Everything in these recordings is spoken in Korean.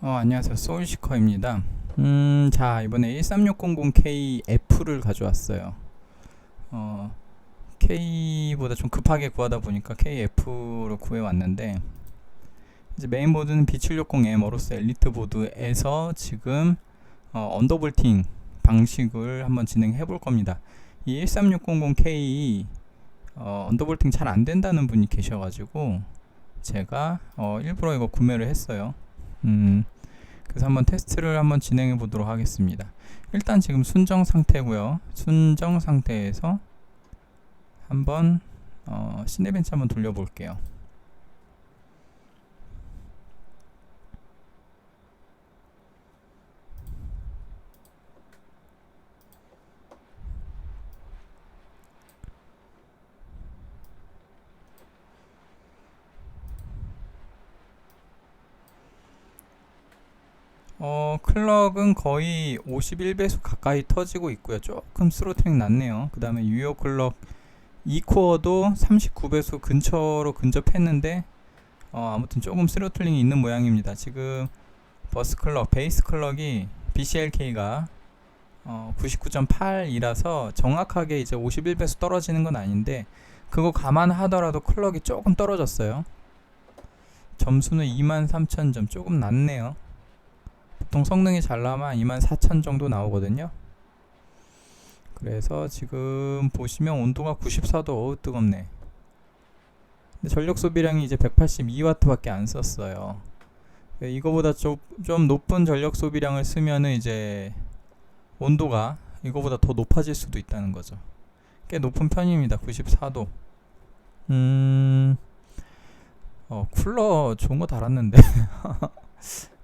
안녕하세요. 소울시커입니다. 자, 이번에 13600K F를 가져왔어요. K보다 좀 급하게 구하다 보니까 KF로 구해왔는데, 이제 메인보드는 B760M 어로스 엘리트 보드에서 지금 언더볼팅 방식을 한번 진행해 볼 겁니다. 이 13600K 언더볼팅 잘 안 된다는 분이 계셔가지고 제가 일부러 이거 구매를 했어요. 그래서 한번 테스트를 한번 진행해 보도록 하겠습니다. 일단 지금 순정 상태고요. 순정 상태에서 한번 시네벤치 한번 돌려볼게요. 클럭은 거의 51배속 가까이 터지고 있고요. 조금 스로틀링 낮네요. 그 다음에 유효 클럭 2코어도 39배속 근처로 근접했는데 아무튼 조금 스로틀링이 있는 모양입니다. 지금 버스 클럭, 베이스 클럭이 BCLK가 99.8이라서 정확하게 이제 51배속 떨어지는 건 아닌데 그거 감안하더라도 클럭이 조금 떨어졌어요. 점수는 23,000점, 조금 낮네요. 보통 성능이 잘 나오면 24,000 정도 나오거든요. 그래서 지금 보시면 온도가 94도. 어우 뜨겁네. 근데 전력 소비량이 이제 182W 밖에 안 썼어요. 이거보다 좀 높은 전력 소비량을 쓰면은 이제 온도가 이거보다 더 높아질 수도 있다는 거죠. 꽤 높은 편입니다. 94도. 쿨러 좋은 거 달았는데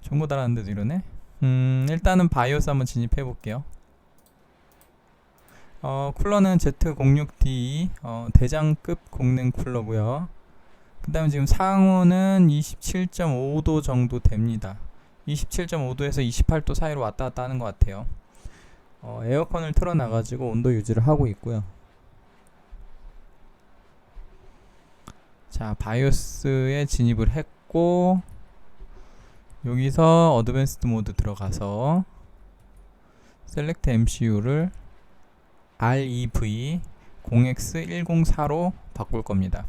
좋은 거 달았는데도 이러네. 일단은 바이오스 한번 진입해 볼게요. 쿨러는 Z06D 대장급 공랭 쿨러고요. 그 다음에 지금 상온은 27.5도 정도 됩니다. 27.5도에서 28도 사이로 왔다 갔다 하는 것 같아요. 에어컨을 틀어놔가지고 온도 유지를 하고 있고요. 자, 바이오스에 진입을 했고 여기서 어드밴스드 모드 들어가서 셀렉트 MCU를 REV 0X104로 바꿀 겁니다.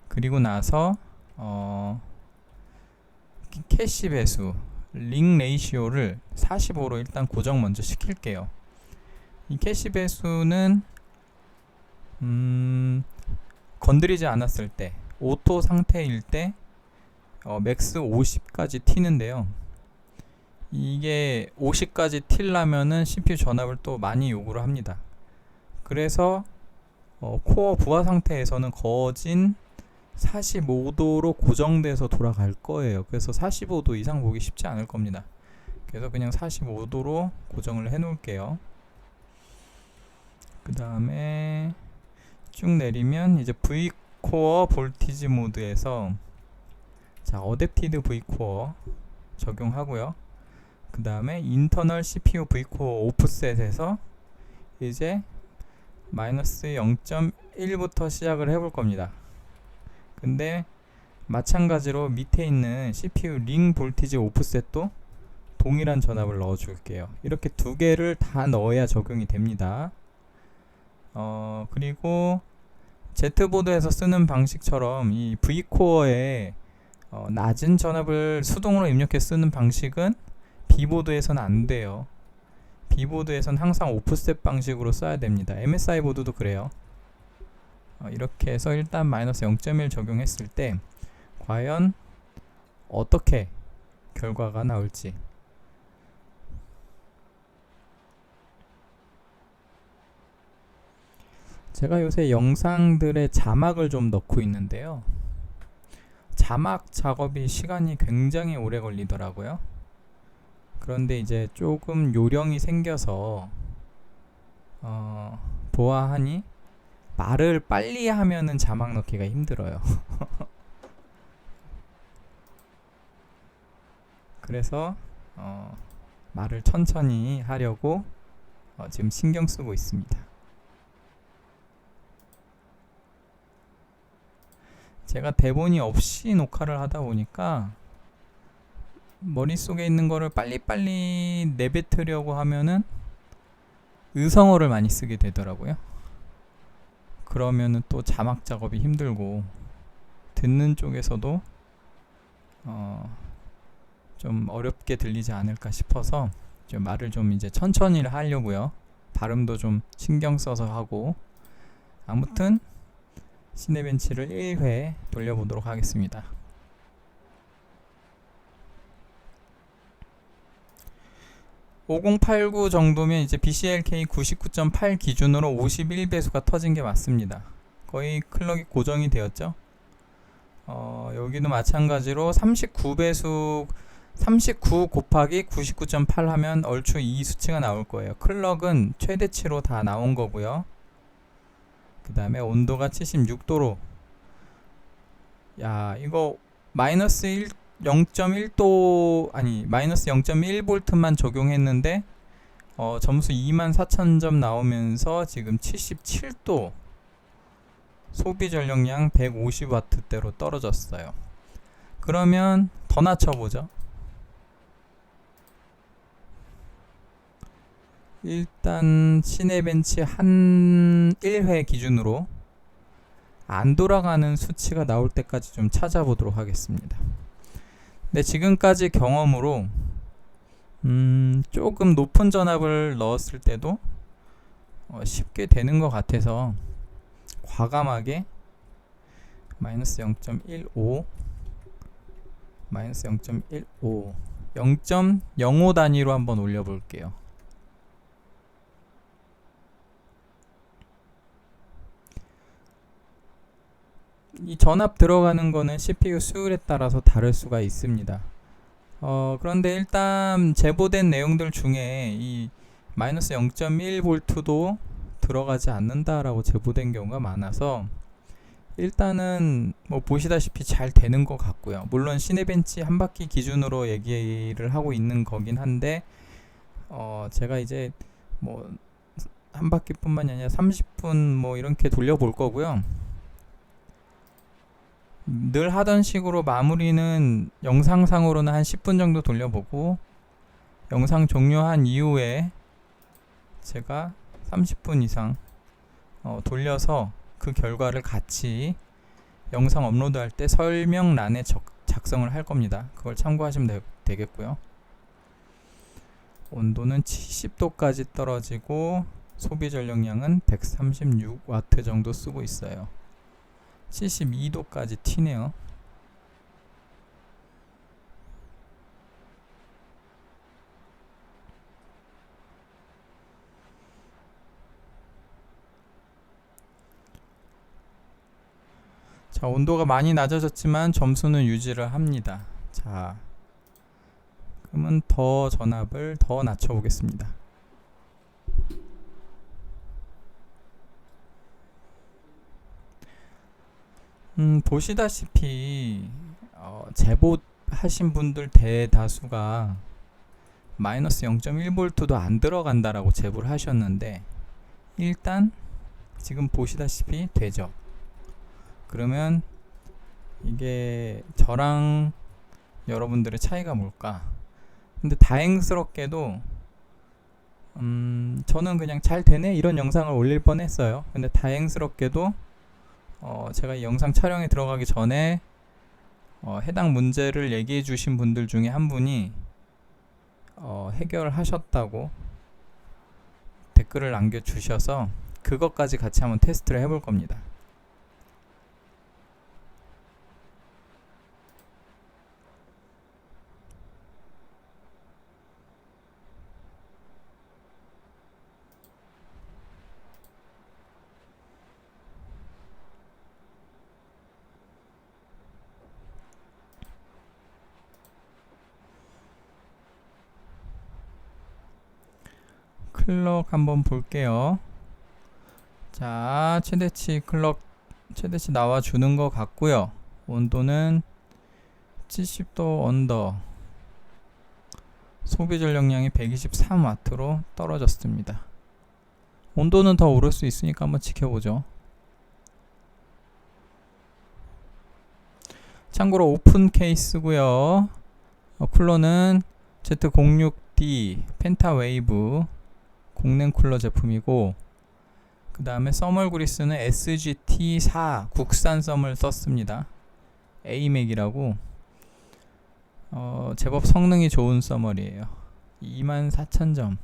그리고 나서 캐시 배수 링 레이시오를 45로 일단 고정 먼저 시킬게요. 이 캐시 배수는 건드리지 않았을 때 오토 상태일 때 맥스 50까지 튀는데요. 이게 50까지 튀려면은 CPU 전압을 또 많이 요구를 합니다. 그래서 코어 부하 상태에서는 거진 45도로 고정돼서 돌아갈 거예요. 그래서 45도 이상 보기 쉽지 않을 겁니다. 그래서 그냥 45도로 고정을 해 놓을게요. 그 다음에 쭉 내리면 이제 V코어 볼티지 모드에서 자, 어댑티드 V코어 적용하고요. 그 다음에 인터널 CPU V코어 오프셋에서 이제 마이너스 0.1부터 시작을 해볼 겁니다. 근데 마찬가지로 밑에 있는 CPU 링 볼티지 오프셋도 동일한 전압을 넣어 줄게요. 이렇게 두 개를 다 넣어야 적용이 됩니다. 그리고 Z보드에서 쓰는 방식처럼 이 V코어에 낮은 전압을 수동으로 입력해 쓰는 방식은 B보드에서는 안 돼요. B보드에서는 항상 오프셋 방식으로 써야 됩니다. MSI 보드도 그래요. 이렇게 해서 일단 마이너스 0.1 적용했을 때 과연 어떻게 결과가 나올지. 제가 요새 영상들의 자막을 좀 넣고 있는데요. 자막 작업이 시간이 굉장히 오래 걸리더라고요. 그런데 이제 조금 요령이 생겨서 보아하니 말을 빨리 하면은 자막 넣기가 힘들어요. 그래서 말을 천천히 하려고 지금 신경 쓰고 있습니다. 제가 대본이 없이 녹화를 하다 보니까 머릿속에 있는 거를 빨리빨리 내뱉으려고 하면은 의성어를 많이 쓰게 되더라고요. 그러면은 또 자막 작업이 힘들고 듣는 쪽에서도 좀 어렵게 들리지 않을까 싶어서 좀 말을 좀 이제 천천히 하려고요. 발음도 좀 신경 써서 하고. 아무튼 시네벤치를 1회 돌려보도록 하겠습니다. (5089) 정도면 이제 BCLK 99.8 기준으로 51배수가 터진 게 맞습니다. 거의 클럭이 고정이 되었죠. 여기도 마찬가지로 39배수 39 곱하기 99.8 하면 얼추 이 수치가 나올 거예요. 클럭은 최대치로 다 나온 거고요. 그 다음에 온도가 76도로, 야 이거 마이너스 0.1도 아니 마이너스 0.1V만 적용했는데 점수 24,000점 나오면서 지금 77도, 소비 전력량 150W대로 떨어졌어요. 그러면 더 낮춰보죠. 일단 시네벤치 한 1회 기준으로 안 돌아가는 수치가 나올 때까지 좀 찾아보도록 하겠습니다. 근데 지금까지 경험으로 조금 높은 전압을 넣었을 때도 쉽게 되는 것 같아서 과감하게 마이너스 0.15 마이너스 0.15 0.05 단위로 한번 올려볼게요. 이 전압 들어가는 거는 CPU 수율에 따라서 다를 수가 있습니다. 그런데 일단 제보된 내용들 중에 이 마이너스 0.1V도 들어가지 않는다라고 제보된 경우가 많아서 일단은 뭐 보시다시피 잘 되는 것 같고요. 물론 시네벤치 한 바퀴 기준으로 얘기를 하고 있는 거긴 한데 제가 이제 뭐 한 바퀴뿐만이 아니라 30분 뭐 이렇게 돌려볼 거고요. 늘 하던 식으로 마무리는 영상상으로는 한 10분 정도 돌려보고 영상 종료한 이후에 제가 30분 이상 돌려서 그 결과를 같이 영상 업로드할 때 설명란에 작성을 할 겁니다. 그걸 참고하시면 되겠고요. 온도는 70도까지 떨어지고 소비 전력량은 136W 정도 쓰고 있어요. 72도까지 튀네요. 자, 온도가 많이 낮아졌지만 점수는 유지를 합니다. 자, 그러면 더 전압을 더 낮춰 보겠습니다. 보시다시피 제보하신 분들 대다수가 마이너스 0.1V도 안 들어간다라고 제보를 하셨는데 일단 지금 보시다시피 되죠. 그러면 이게 저랑 여러분들의 차이가 뭘까? 근데 다행스럽게도 저는 그냥 잘 되네 이런 영상을 올릴 뻔했어요. 근데 다행스럽게도 제가 이 영상 촬영에 들어가기 전에 해당 문제를 얘기해 주신 분들 중에 한 분이 해결하셨다고 댓글을 남겨주셔서 그것까지 같이 한번 테스트를 해볼 겁니다. 클럭 한번 볼게요. 자, 최대치 클럭 최대치 나와주는 것 같고요. 온도는 70도 언더, 소비 전력량이 123W로 떨어졌습니다. 온도는 더 오를 수 있으니까 한번 지켜보죠. 참고로 오픈 케이스고요. 쿨러는 Z06D 펜타웨이브 공랭 쿨러 제품이고, 그 다음에 써멀 그리스는 SGT4 국산 썸을 썼습니다. AMAC이라고 제법 성능이 좋은 써멀이에요. 24,000점.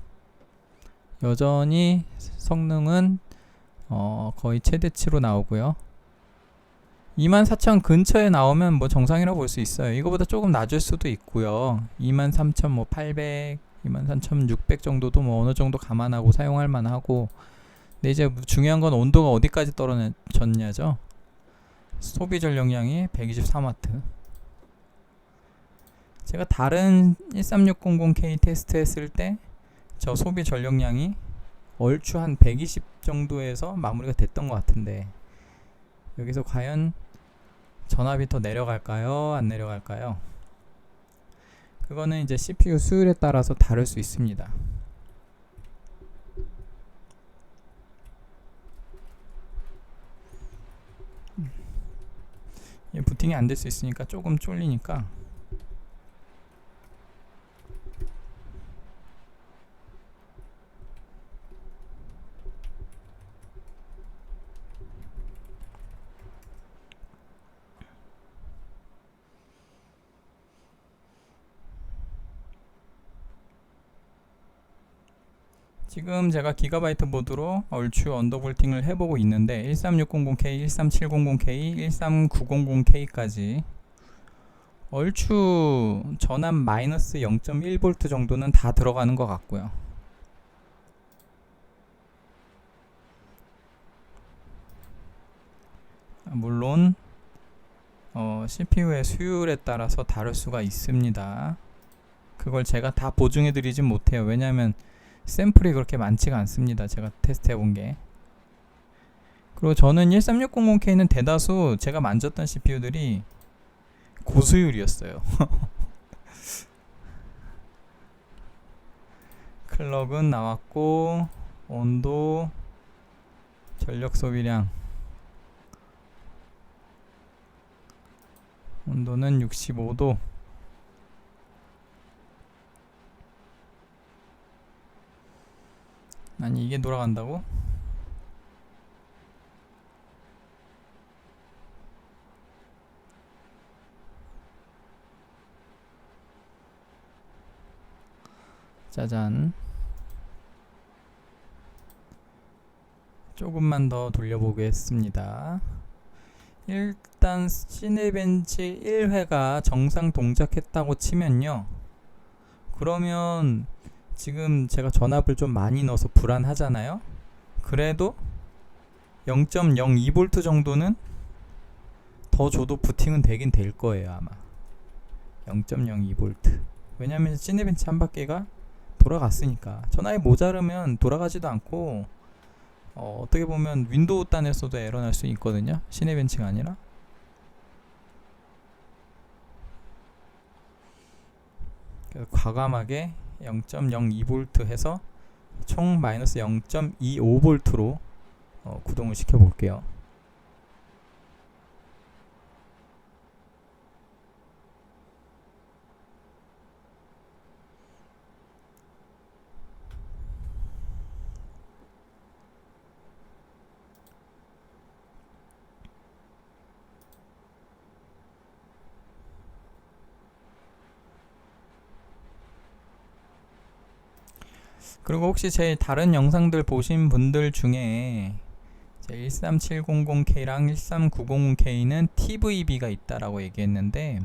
여전히 성능은 거의 최대치로 나오고요. 24,000 근처에 나오면 뭐 정상이라고 볼 수 있어요. 이거보다 조금 낮을 수도 있고요. 23,800, 23,600 정도도 뭐 어느 정도 감안하고 사용할 만하고. 근데 이제 중요한 건 온도가 어디까지 떨어졌냐죠. 소비 전력량이 123W. 제가 다른 13600K 테스트 했을 때 저 소비 전력량이 얼추 한 120 정도에서 마무리가 됐던 것 같은데, 여기서 과연 전압이 더 내려갈까요? 안 내려갈까요? 그거는 이제 CPU 수율에 따라서 다를 수 있습니다. 부팅이 안 될 수 있으니까 조금 쫄리니까 지금 제가 기가바이트 모드로 얼추 언더볼팅을 해보고 있는데 13600K, 13700K, 13900K까지 얼추 전압 마이너스 0.1V 정도는 다 들어가는 것 같고요. 물론 CPU의 수율에 따라서 다를 수가 있습니다. 그걸 제가 다 보증해 드리진 못해요. 왜냐하면 샘플이 그렇게 많지가 않습니다. 제가 테스트 해본 게. 그리고 저는 13600K는 대다수 제가 만졌던 CPU들이 고수율이었어요. 클럭은 나왔고, 온도, 전력 소비량, 온도는 65도. 아니, 이게 돌아간다고? 짜잔. 조금만 더 돌려보겠습니다. 일단 시네벤치 1회가 정상 동작했다고 치면요, 그러면 지금 제가 전압을 좀 많이 넣어서 불안하잖아요. 그래도 0.02V 정도는 더 줘도 부팅은 되긴 될 거예요, 아마. 0.02V. 왜냐면 시네벤치 한 바퀴가 돌아갔으니까. 전압이 모자르면 돌아가지도 않고, 어떻게 보면 윈도우 단에서도 에러 날 수 있거든요. 시네벤치가 아니라. 그래서 과감하게 0.02V 해서 총 마이너스 0.25V로 구동을 시켜 볼게요. 그리고 혹시 제 다른 영상들 보신 분들 중에 13700K랑 13900K는 TVB가 있다라고 얘기했는데,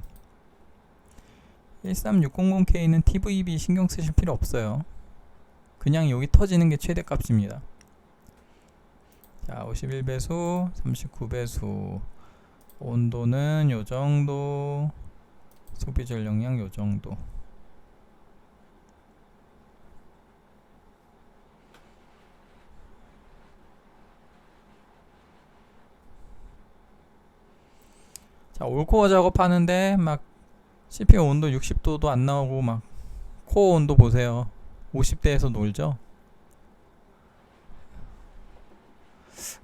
13600K는 TVB 신경 쓰실 필요 없어요. 그냥 여기 터지는 게 최대값입니다. 자, 51배수, 39배수, 온도는 요정도, 소비 전력량 요정도. 자, 올코어 작업하는데 막 CPU 온도 60도도 안 나오고, 막 코어 온도 보세요. 50대에서 놀죠.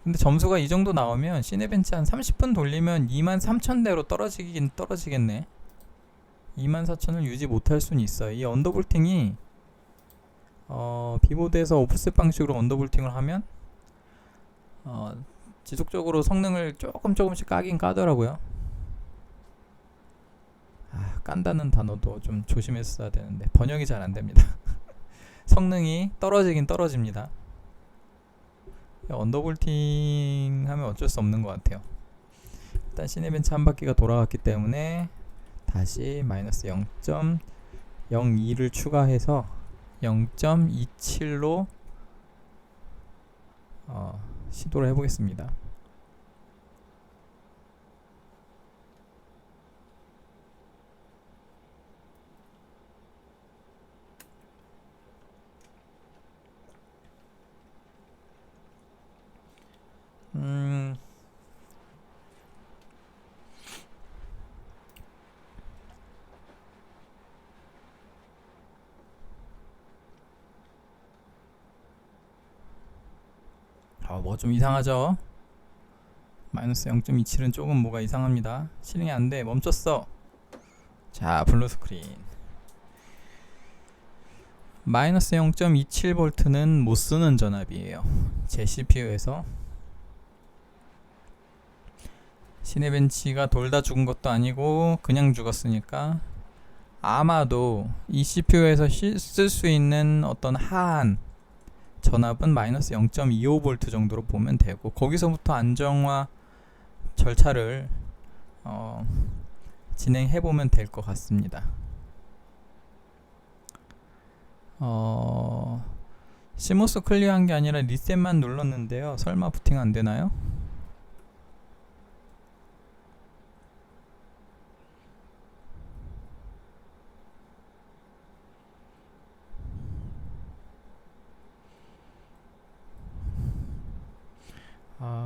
근데 점수가 이 정도 나오면 시네벤치 한 30분 돌리면 23,000대로 떨어지긴 떨어지겠네. 24,000을 유지 못할 수는 있어요. 이 언더볼팅이 비보드에서 오프셋 방식으로 언더볼팅을 하면 지속적으로 성능을 조금씩 까긴 까더라고요. 깐다는 단어도 좀 조심했어야 되는데 번역이 잘 안됩니다. 성능이 떨어지긴 떨어집니다. 언더볼팅 하면 어쩔 수 없는 것 같아요. 일단 시네벤치 한 바퀴가 돌아갔기 때문에 다시 마이너스 0.02를 추가해서 0.27로 시도를 해보겠습니다. 뭐 좀 이상하죠? 마이너스 0.27은 조금 뭐가 이상합니다. 실행이 안돼. 멈췄어. 자, 블루 스크린. 마이너스 0.27V는 못쓰는 전압이에요. 제 CPU에서 시네벤치가 돌다 죽은 것도 아니고 그냥 죽었으니까 아마도 이 CPU에서 쓸 수 있는 어떤 하한 전압은 마이너스 0.25V 정도로 보면 되고, 거기서부터 안정화 절차를 진행해 보면 될 것 같습니다. 시모스 클리어한 게 아니라 리셋만 눌렀는데요. 설마 부팅 안 되나요?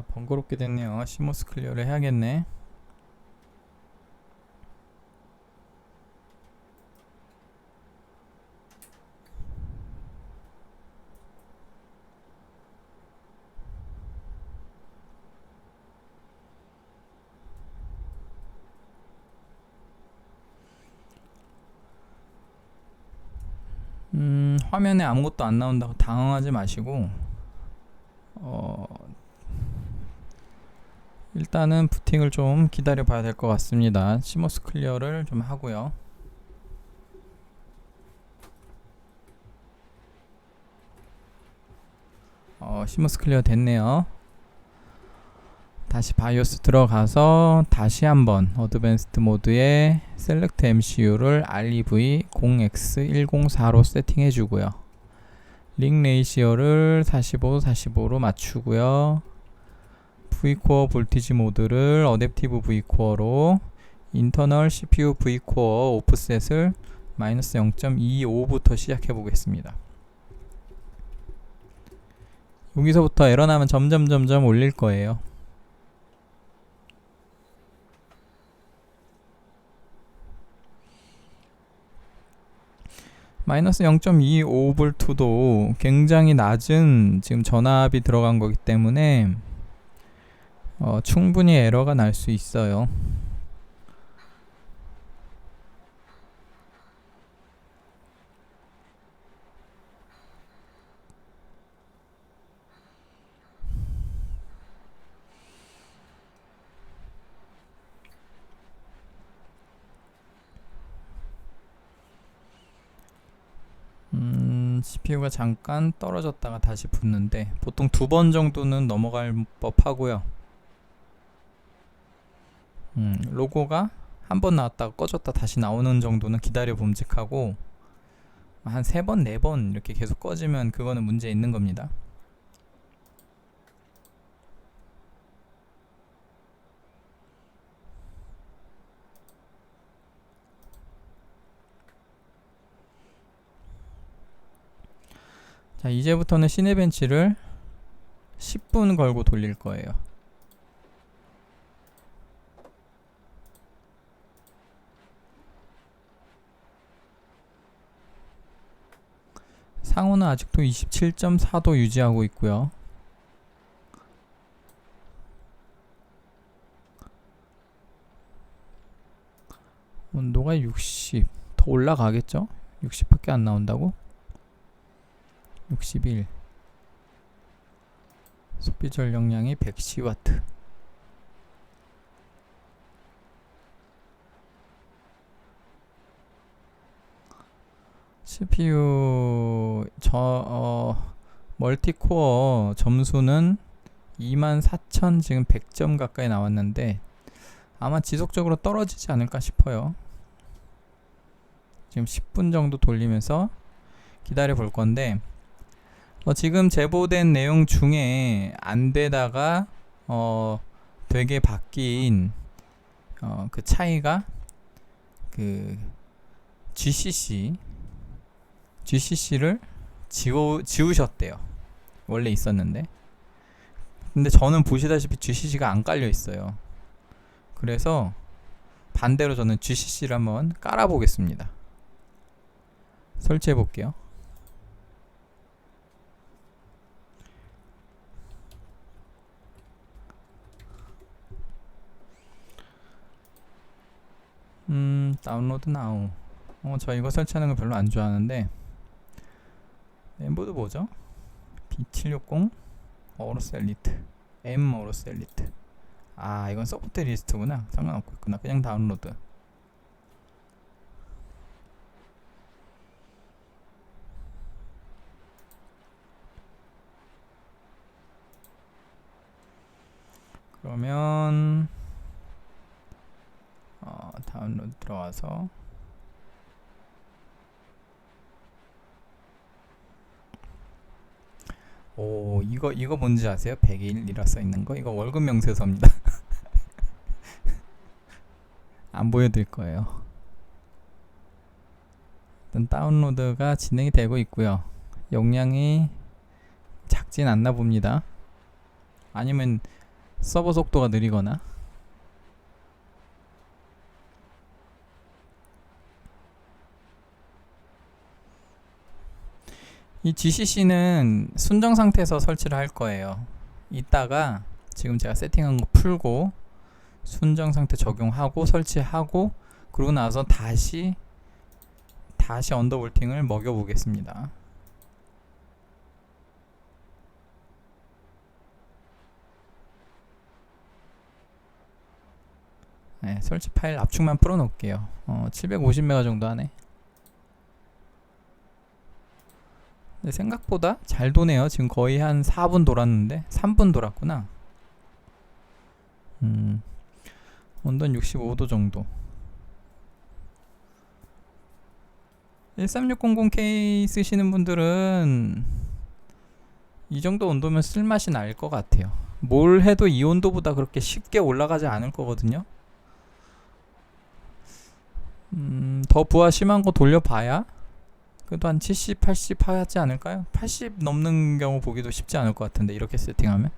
번거롭게 됐네요. 시모스 클리어를 해야겠네. 화면에 아무것도 안 나온다고 당황하지 마시고 일단은 부팅을 좀 기다려 봐야 될 것 같습니다. 시모스 클리어를 좀 하고요. 시모스 클리어 됐네요. 다시 바이오스 들어가서 다시 한번 어드밴스드 모드에 셀렉트 MCU를 REV 0X104로 세팅해 주고요. 링 레이시어를 45로 맞추고요. V코어 볼티지 모드를 어댑티브 V코어로, 인터널 CPU V코어 오프셋을 마이너스 0.25부터 시작해 보겠습니다. 여기서부터 에러 나면 점점 올릴 거예요. 마이너스 0.25V도 굉장히 낮은 지금 전압이 들어간 거기 때문에 충분히 에러가 날 수 있어요. CPU가 잠깐 떨어졌다가 다시 붙는데 보통 2번 정도는 넘어갈 법하고요. 로고가 한 번 나왔다가 꺼졌다 다시 나오는 정도는 기다려 봄직하고, 한 3번, 4번 이렇게 계속 꺼지면 그거는 문제 있는 겁니다. 자, 이제부터는 시네벤치를 10분 걸고 돌릴 거예요. 상온은 아직도 27.4도 유지하고 있고요. 온도가 60. 더 올라가겠죠? 60밖에 안 나온다고? 61. 소비 전력량이 110W. CPU 멀티코어 점수는 24,000 지금 100점 가까이 나왔는데 아마 지속적으로 떨어지지 않을까 싶어요. 지금 10분 정도 돌리면서 기다려 볼 건데 지금 제보된 내용 중에 안 되다가 되게 바뀐 그 차이가 그 GCC를 지우셨대요. 원래 있었는데. 근데 저는 보시다시피 GCC가 안 깔려 있어요. 그래서 반대로 저는 GCC를 한번 깔아 보겠습니다. 설치해 볼게요. 다운로드 나우. 저 이거 설치하는 거 별로 안 좋아하는데 멤버드 뭐죠? B760 어로스 엘리트 M 어로스 엘리트. 아, 이건 소프트 리스트구나. 상관없고 있구나. 그냥 다운로드. 그러면 다운로드 들어와서 이거 뭔지 아세요? 100일이라 써있는 거? 이거 월급 명세서입니다. 안 보여드릴 거예요. 일단 다운로드가 진행이 되고 있고요. 용량이 작진 않나 봅니다. 아니면 서버 속도가 느리거나. 이 GCC는 순정 상태에서 설치를 할 거예요. 이따가 지금 제가 세팅한 거 풀고 순정 상태 적용하고 설치하고 그러고 나서 다시 언더볼팅을 먹여 보겠습니다. 네, 설치 파일 압축만 풀어 놓을게요. 750MB 정도 하네. 근데 생각보다 잘 도네요. 지금 거의 한 4분 돌았는데 3분 돌았구나. 온도는 65도 정도. 13600K 쓰시는 분들은 이 정도 온도면 쓸맛이 날 것 같아요. 뭘 해도 이 온도보다 그렇게 쉽게 올라가지 않을 거거든요. 더 부하 심한 거 돌려봐야 그래도 한 70, 80 하지 않을까요? 80 넘는 경우 보기도 쉽지 않을 것 같은데 이렇게 세팅하면.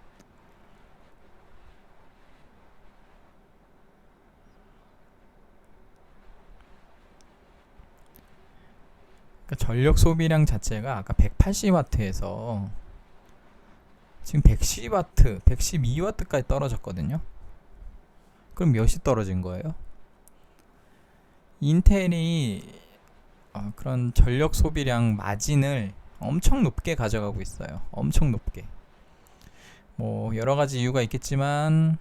그러니까 전력 소비량 자체가 아까 180W에서 지금 110W, 112W까지 떨어졌거든요. 그럼 몇이 떨어진 거예요? 인텔이 그런 전력 소비량 마진을 엄청 높게 가져가고 있어요. 엄청 높게. 뭐 여러 가지 이유가 있겠지만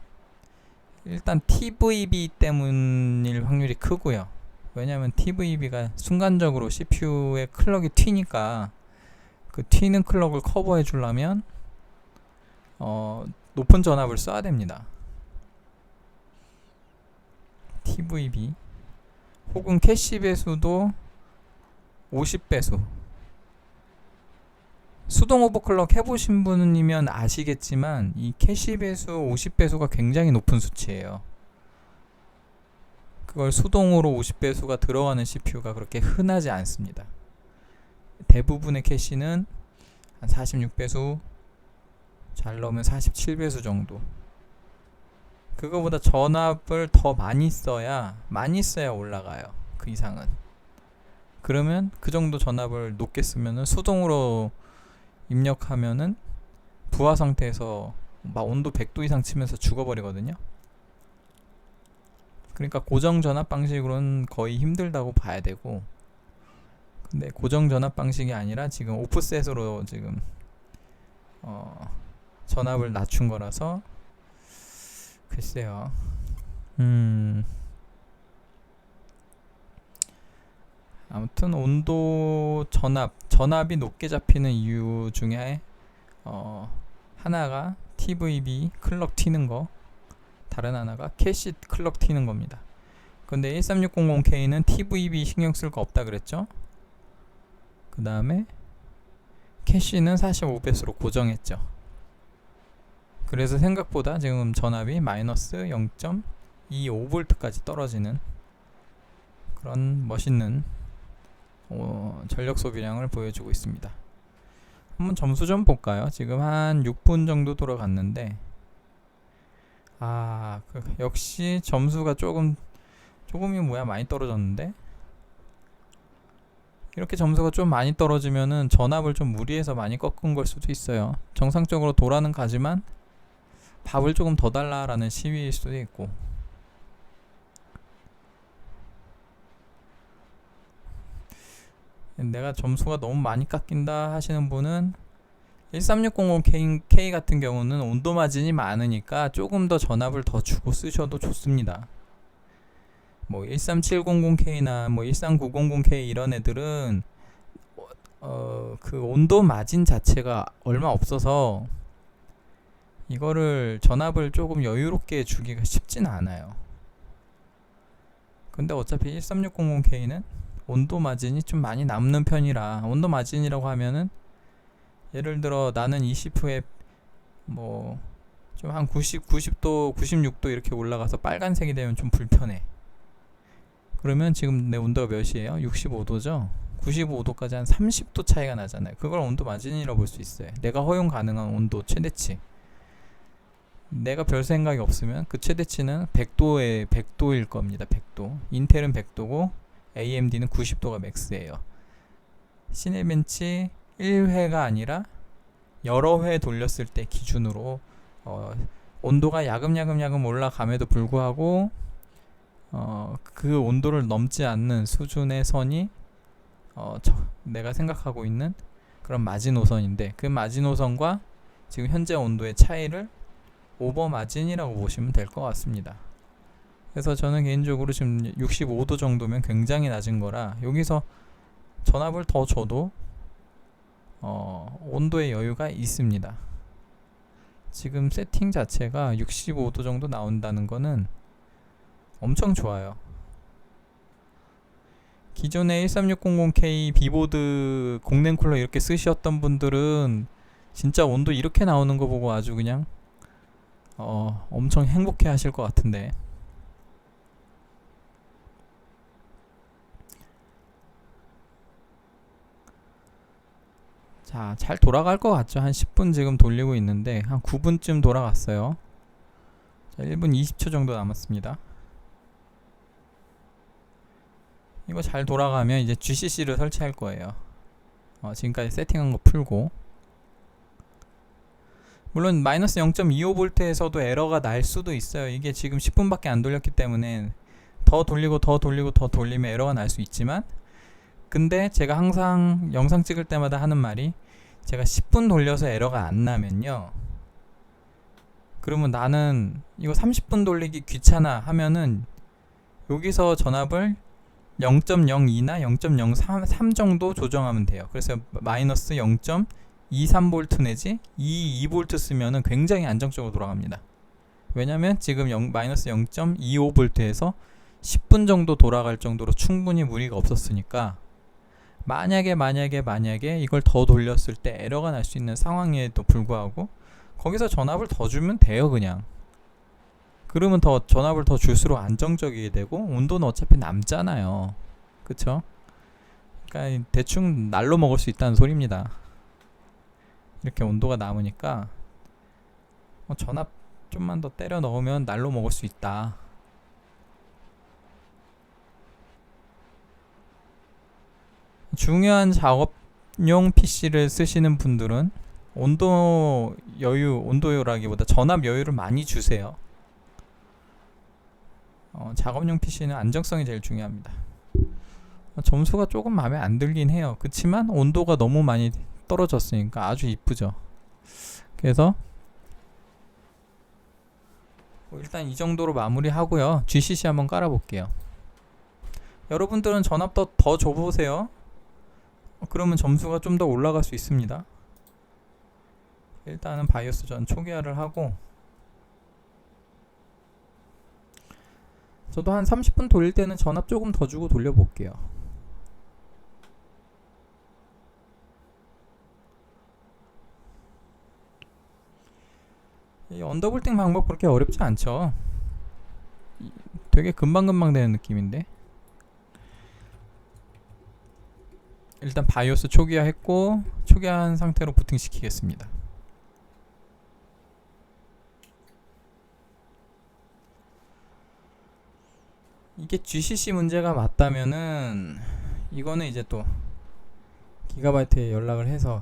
일단 TVB 때문일 확률이 크고요. 왜냐면 TVB가 순간적으로 CPU의 클럭이 튀니까 그 튀는 클럭을 커버해 주려면 높은 전압을 써야 됩니다. TVB 혹은 캐시 배수도 50배수. 수동 오버클럭 해보신 분이면 아시겠지만 이 캐시 배수 50배수가 굉장히 높은 수치예요. 그걸 수동으로 50배수가 들어가는 CPU가 그렇게 흔하지 않습니다. 대부분의 캐시는 한 46배수, 잘 넣으면 47배수 정도. 그거보다 전압을 더 많이 써야 올라가요. 그 이상은. 그러면 그 정도 전압을 높게 쓰면은 수동으로 입력하면은 부하 상태에서 막 온도 100도 이상 치면서 죽어버리거든요. 그러니까 고정 전압 방식으로는 거의 힘들다고 봐야 되고, 근데 고정 전압 방식이 아니라 지금 오프셋으로 지금 전압을 낮춘 거라서 글쎄요. 아무튼 온도 전압이 높게 잡히는 이유 중에 하나가 TVB 클럭 튀는 거, 다른 하나가 캐시 클럭 튀는 겁니다. 근데 13600K는 TVB 신경 쓸 거 없다 그랬죠? 그 다음에 캐시는 45배수로 고정했죠. 그래서 생각보다 지금 전압이 마이너스 0.25V까지 떨어지는 그런 멋있는 전력 소비량을 보여주고 있습니다. 한번 점수 좀 볼까요? 지금 한 6분 정도 돌아갔는데, 역시 점수가 조금이 많이 떨어졌는데, 이렇게 점수가 좀 많이 떨어지면은 전압을 좀 무리해서 많이 꺾은 걸 수도 있어요. 정상적으로 돌아는 가지만 밥을 조금 더 달라라는 시위일 수도 있고. 내가 점수가 너무 많이 깎인다 하시는 분은 13600K 같은 경우는 온도 마진이 많으니까 조금 더 전압을 더 주고 쓰셔도 좋습니다. 뭐 13700K나 뭐 13900K 이런 애들은 그 온도 마진 자체가 얼마 없어서 이거를 전압을 조금 여유롭게 주기가 쉽진 않아요. 근데 어차피 13600K는 온도 마진이 좀 많이 남는 편이라, 온도 마진이라고 하면은 예를 들어 나는 20후에 뭐 좀 한 90도 96도 이렇게 올라가서 빨간색이 되면 좀 불편해. 그러면 지금 내 온도가 몇이에요? 65도죠? 95도까지 한 30도 차이가 나잖아요. 그걸 온도 마진이라고 볼 수 있어요. 내가 허용 가능한 온도 최대치. 내가 별 생각이 없으면 그 최대치는 100도일 겁니다. 100도. 인텔은 100도고 AMD는 90도가 맥스예요. 시네벤치 1회가 아니라 여러 회 돌렸을 때 기준으로 온도가 야금야금 올라감에도 불구하고 그 온도를 넘지 않는 수준의 선이 내가 생각하고 있는 그런 마지노선인데, 그 마지노선과 지금 현재 온도의 차이를 오버 마진이라고 보시면 될 것 같습니다. 그래서 저는 개인적으로 지금 65도 정도면 굉장히 낮은 거라 여기서 전압을 더 줘도 온도의 여유가 있습니다. 지금 세팅 자체가 65도 정도 나온다는 거는 엄청 좋아요. 기존에 13600K 비보드 공랭 쿨러 이렇게 쓰셨던 분들은 진짜 온도 이렇게 나오는 거 보고 아주 그냥 엄청 행복해 하실 것 같은데, 자, 잘 돌아갈 것 같죠? 한 10분 지금 돌리고 있는데 한 9분쯤 돌아갔어요. 자, 1분 20초 정도 남았습니다. 이거 잘 돌아가면 이제 GCC를 설치할 거예요. 지금까지 세팅한 거 풀고, 물론 마이너스 0.25V에서도 에러가 날 수도 있어요. 이게 지금 10분밖에 안 돌렸기 때문에 더 돌리면 에러가 날 수 있지만, 근데 제가 항상 영상 찍을 때마다 하는 말이, 제가 10분 돌려서 에러가 안 나면요, 그러면 나는 이거 30분 돌리기 귀찮아 하면은 여기서 전압을 0.02나 0.03 정도 조정하면 돼요. 그래서 마이너스 0.23V 내지 22V 쓰면은 굉장히 안정적으로 돌아갑니다. 왜냐면 지금 마이너스 0.25V에서 10분 정도 돌아갈 정도로 충분히 무리가 없었으니까, 만약에 이걸 더 돌렸을 때 에러가 날 수 있는 상황에도 불구하고 거기서 전압을 더 주면 돼요. 그냥 그러면 전압을 더 줄수록 안정적이게 되고 온도는 어차피 남잖아요. 그쵸? 그러니까 대충 날로 먹을 수 있다는 소리입니다. 이렇게 온도가 남으니까 전압 좀만 더 때려 넣으면 날로 먹을 수 있다. 중요한 작업용 PC를 쓰시는 분들은 온도 여유라기보다 전압 여유를 많이 주세요. 작업용 PC는 안정성이 제일 중요합니다. 점수가 조금 마음에 안 들긴 해요. 그치만 온도가 너무 많이 떨어졌으니까 아주 이쁘죠. 그래서 일단 이 정도로 마무리 하고요. GCC 한번 깔아 볼게요. 여러분들은 전압 더 줘보세요. 그러면 점수가 좀 더 올라갈 수 있습니다. 일단은 바이오스 전 초기화를 하고, 저도 한 30분 돌릴 때는 전압 조금 더 주고 돌려볼게요. 이 언더볼팅 방법 그렇게 어렵지 않죠. 되게 금방금방 되는 느낌인데. 일단 바이오스 초기화 했고, 초기화한 상태로 부팅 시키겠습니다. 이게 GCC 문제가 맞다면은 이거는 이제 또 기가바이트에 연락을 해서,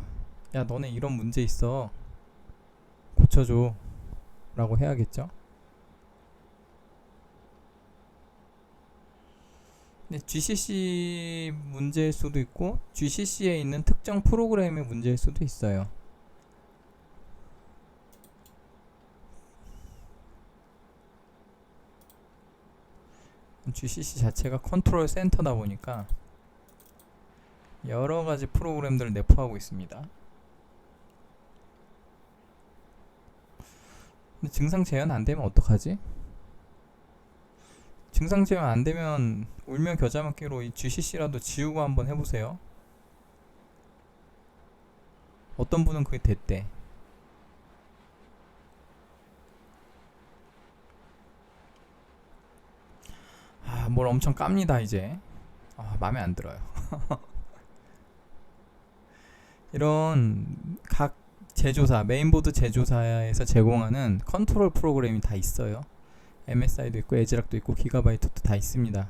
야 너네 이런 문제 있어, 고쳐줘 라고 해야겠죠. 근데 GCC 문제일 수도 있고 GCC에 있는 특정 프로그램의 문제일 수도 있어요. GCC 자체가 컨트롤 센터다 보니까 여러가지 프로그램들을 내포하고 있습니다. 근데 증상 재현 안되면 어떡하지? 증상 재현 안되면 울며 겨자 먹기로 이 GCC라도 지우고 한번 해보세요. 어떤 분은 그게 됐대. 뭘 엄청 깝니다 이제. 마음에 안 들어요. 이런 각 제조사, 메인보드 제조사에서 제공하는 컨트롤 프로그램이 다 있어요. MSI도 있고 에즈락도 있고 기가바이트도 다 있습니다.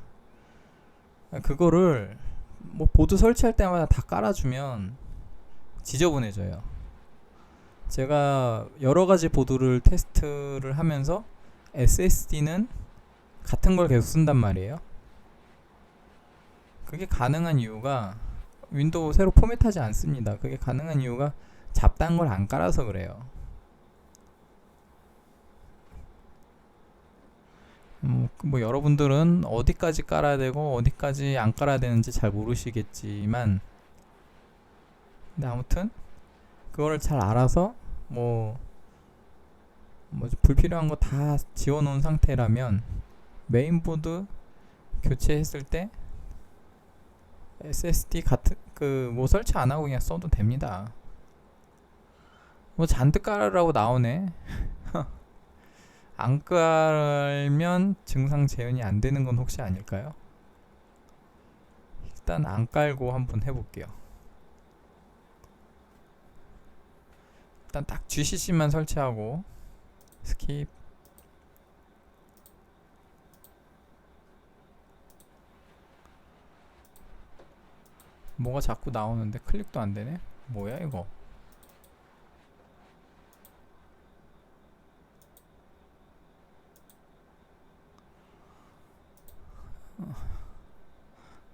그거를 뭐 보드 설치할 때마다 다 깔아주면 지저분해져요. 제가 여러가지 보드를 테스트를 하면서 SSD는 같은 걸 계속 쓴단 말이에요. 그게 가능한 이유가, 윈도우 새로 포맷하지 않습니다. 그게 가능한 이유가 잡다한 걸 안 깔아서 그래요. 뭐 여러분들은 어디까지 깔아야 되고 어디까지 안 깔아야 되는지 잘 모르시겠지만, 근데 아무튼 그거를 잘 알아서 뭐 불필요한 거 다 지워놓은 상태라면 메인보드 교체했을 때 SSD 같은 뭐 설치 안 하고 그냥 써도 됩니다. 뭐 잔뜩 깔으라고 나오네. 안 깔면 증상 재현이 안 되는 건 혹시 아닐까요? 일단 안 깔고 한번 해볼게요. 일단 딱 GCC만 설치하고 스킵. 뭐가 자꾸 나오는데 클릭도 안 되네? 뭐야 이거?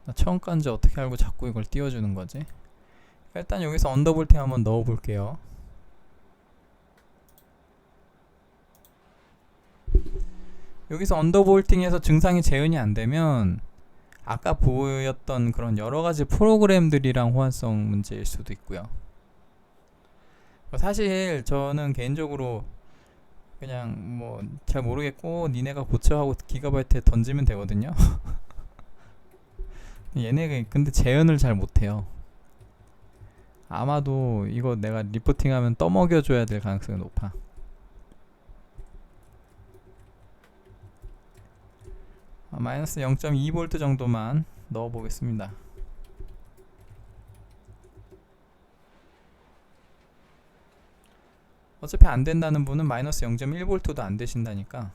나 처음 깐지 어떻게 알고 자꾸 이걸 띄워주는 거지? 일단 여기서 언더볼팅 한번 넣어 볼게요. 여기서 언더볼팅에서 증상이 재현이 안 되면 아까 보였던 그런 여러가지 프로그램들이랑 호환성 문제일 수도 있고요. 사실 저는 개인적으로 그냥 뭐 잘 모르겠고 니네가 고쳐 하고 기가바이트에 던지면 되거든요. 얘네 근데 재현을 잘 못해요. 아마도 이거 내가 리포팅하면 떠먹여줘야 될 가능성이 높아. 마이너스 0.2V 정도만 넣어보겠습니다. 어차피 안된다는 분은 마이너스 0.1V도 안되신다니까.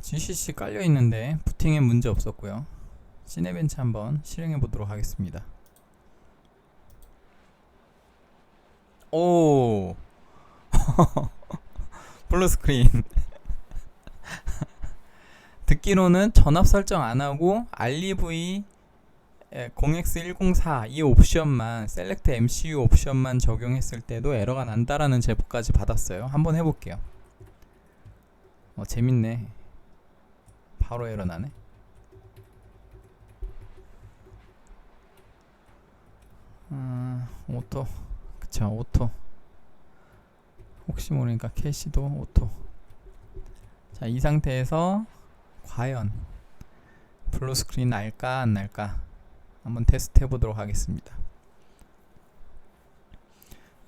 GCC 깔려 있는데 부팅에 문제 없었고요. 시네벤치 한번 실행해 보도록 하겠습니다. 오 블루 스크린. 듣기로는 전압 설정 안 하고 REV 0x104 이 옵션만 셀렉트 MCU 옵션만 적용했을 때도 에러가 난다라는 제보까지 받았어요. 한번 해볼게요. 재밌네. 바로 에러 나네. 오토. 그쵸, 오토. 혹시 모르니까 캐시도 오토. 자, 이 상태에서 과연 블루 스크린 날까 안 날까 한번 테스트 해보도록 하겠습니다.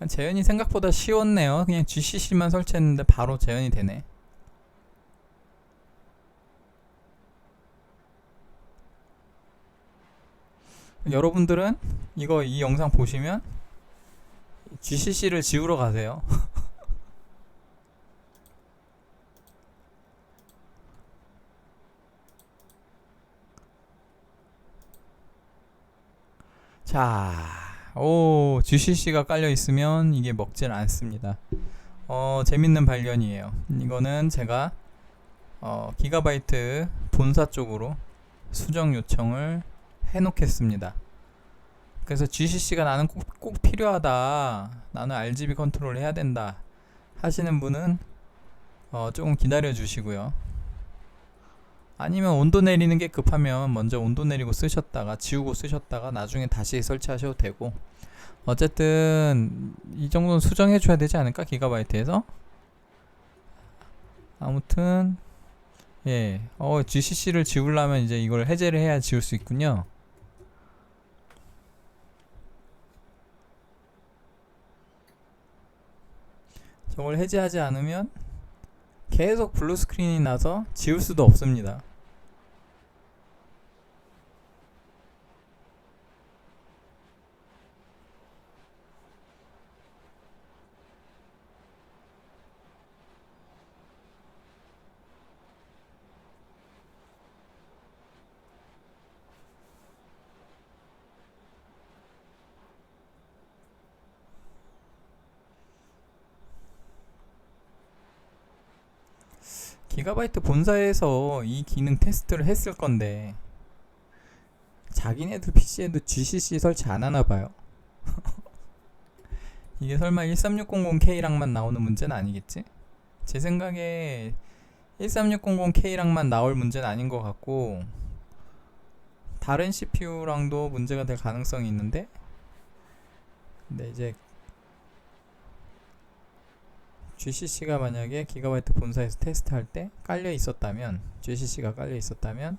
재현이 생각보다 쉬웠네요. 그냥 GCC만 설치했는데 바로 재현이 되네. 여러분들은 이 영상 보시면 GCC를 지우러 가세요. 자, GCC가 깔려 있으면 이게 먹질 않습니다. 재밌는 발견이에요. 이거는 제가 기가바이트 본사 쪽으로 수정 요청을 해놓겠습니다. 그래서 GCC가 나는 꼭 필요하다, 나는 RGB 컨트롤 해야 된다 하시는 분은 조금 기다려 주시고요. 아니면 온도 내리는 게 급하면 먼저 온도 내리고 쓰셨다가 지우고 쓰셨다가 나중에 다시 설치하셔도 되고, 어쨌든 이 정도는 수정해 줘야 되지 않을까, 기가바이트에서. 아무튼 예, GCC를 지우려면 이제 이걸 해제를 해야 지울 수 있군요. 저걸 해제하지 않으면 계속 블루 스크린이 나서 지울 수도 없습니다. 기가바이트 본사에서 이 기능 테스트를 했을 건데 자기네들 PC에도 GCC 설치 안 하나봐요. 이게 설마 13600K랑만 나오는 문제는 아니겠지? 제 생각에 13600K랑만 나올 문제는 아닌 것 같고, 다른 CPU랑도 문제가 될 가능성이 있는데, 근데 이제 GCC가 만약에 기가바이트 본사에서 테스트할 때 깔려 있었다면, GCC가 깔려 있었다면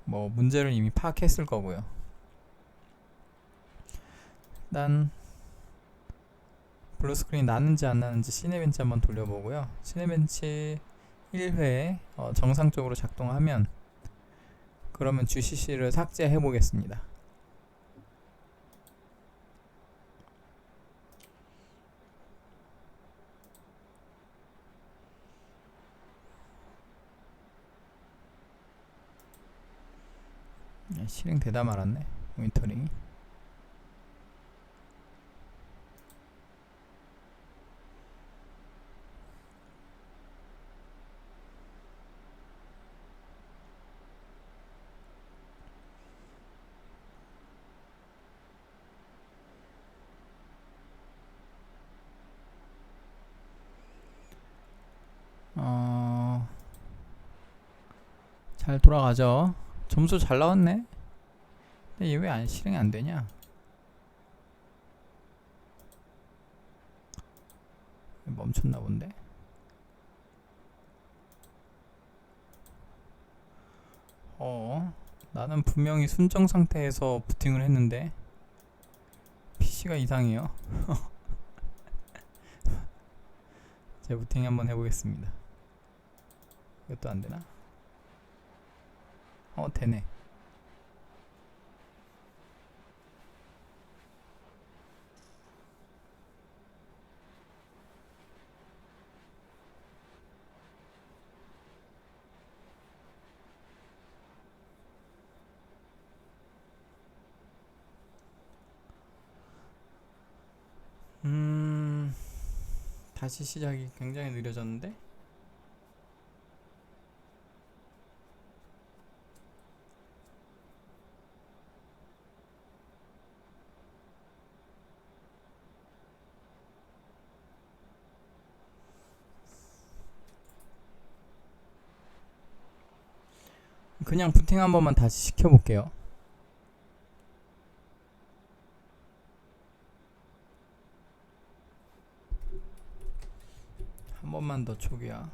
뭐 문제를 이미 파악했을 거고요. 일단 블루 스크린 나는지 안 나는지 시네벤치 한번 돌려보고요. 시네벤치 1회 정상적으로 작동하면 그러면 GCC를 삭제해 보겠습니다. 실행되다 말았네, 모니터링이. 잘 돌아가죠. 점수 잘 나왔네. 근데 얘 왜 실행이 안 되냐? 멈췄나 본데. 나는 분명히 순정 상태에서 부팅을 했는데 PC가 이상해요. 재부팅 한번 해보겠습니다. 이것도 안 되나? 되네. 다시 시작이 굉장히 느려졌는데. 그냥 부팅 한 번만 다시 시켜볼게요. 한 번만 더 초기화.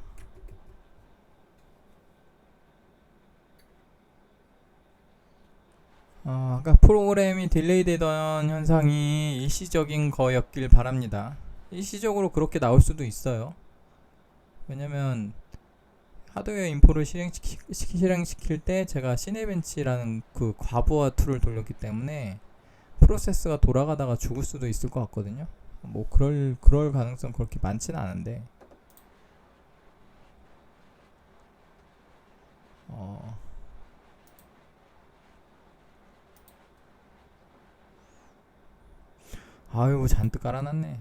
아까 프로그램이 딜레이 되던 현상이 일시적인 거였길 바랍니다. 일시적으로 그렇게 나올 수도 있어요. 왜냐면 하드웨어 인포를 실행시킬 때 제가 시네벤치라는 그 과부하 툴을 돌렸기 때문에 프로세스가 돌아가다가 죽을 수도 있을 것 같거든요. 뭐 그럴 가능성 그렇게 많지는 않은데. 아유, 잔뜩 깔아놨네.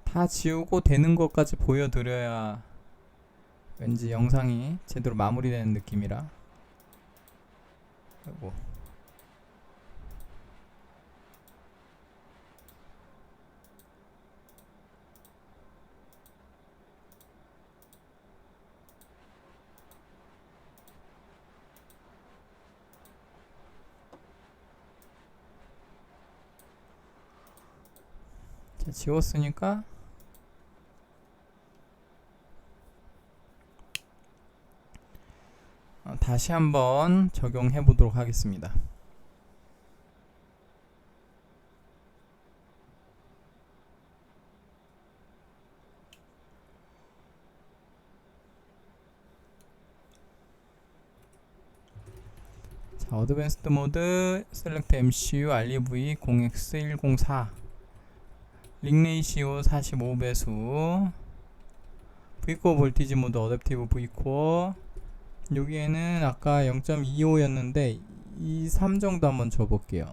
다 지우고 되는 것까지 보여드려야 왠지 영상이 제대로 마무리되는 느낌이라. 아이고. 자, 지웠으니까 다시 한번 적용해 보도록 하겠습니다. 자, 어드밴스드 모드 셀렉트 MCU REV 0x104 링 레이시오 45배수 V코어 볼티지 모드 어댑티브 V코어. 여기에는 아까 0.25였는데 23 정도 한번 줘볼게요.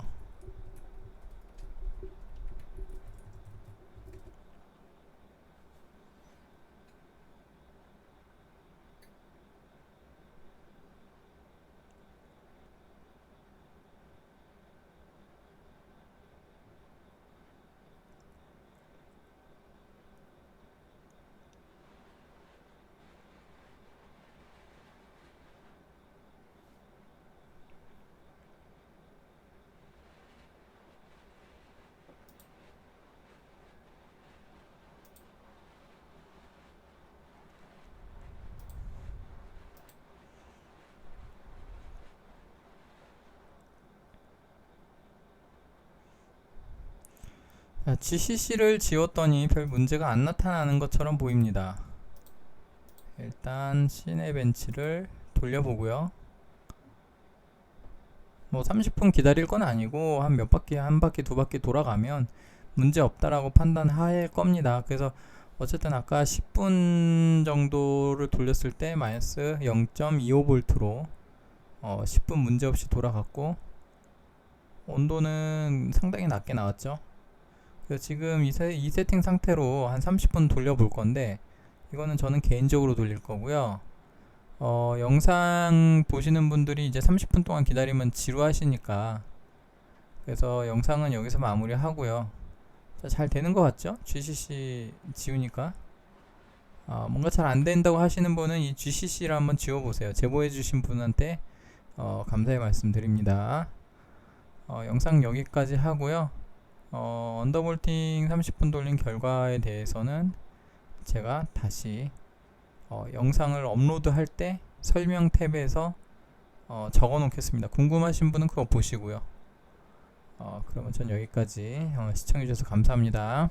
GCC를 지웠더니 별 문제가 안 나타나는 것처럼 보입니다. 일단 시네벤치를 돌려보고요. 뭐 30분 기다릴 건 아니고 한 몇 바퀴, 한 바퀴 두 바퀴 돌아가면 문제 없다라고 판단할 겁니다. 그래서 어쨌든 아까 10분 정도를 돌렸을 때 마이너스 0.25V로 10분 문제없이 돌아갔고 온도는 상당히 낮게 나왔죠. 그래서 지금 이 세팅 상태로 한 30분 돌려볼 건데 이거는 저는 개인적으로 돌릴 거고요. 영상 보시는 분들이 이제 30분 동안 기다리면 지루하시니까 그래서 영상은 여기서 마무리 하고요. 자, 잘 되는 것 같죠? GCC 지우니까 뭔가 잘 안 된다고 하시는 분은 이 GCC를 한번 지워보세요. 제보해 주신 분한테 감사의 말씀드립니다. 영상 여기까지 하고요. 언더볼팅 30분 돌린 결과에 대해서는 제가 다시 영상을 업로드할 때 설명 탭에서 적어 놓겠습니다. 궁금하신 분은 그거 보시고요. 그러면 전 여기까지 시청해 주셔서 감사합니다.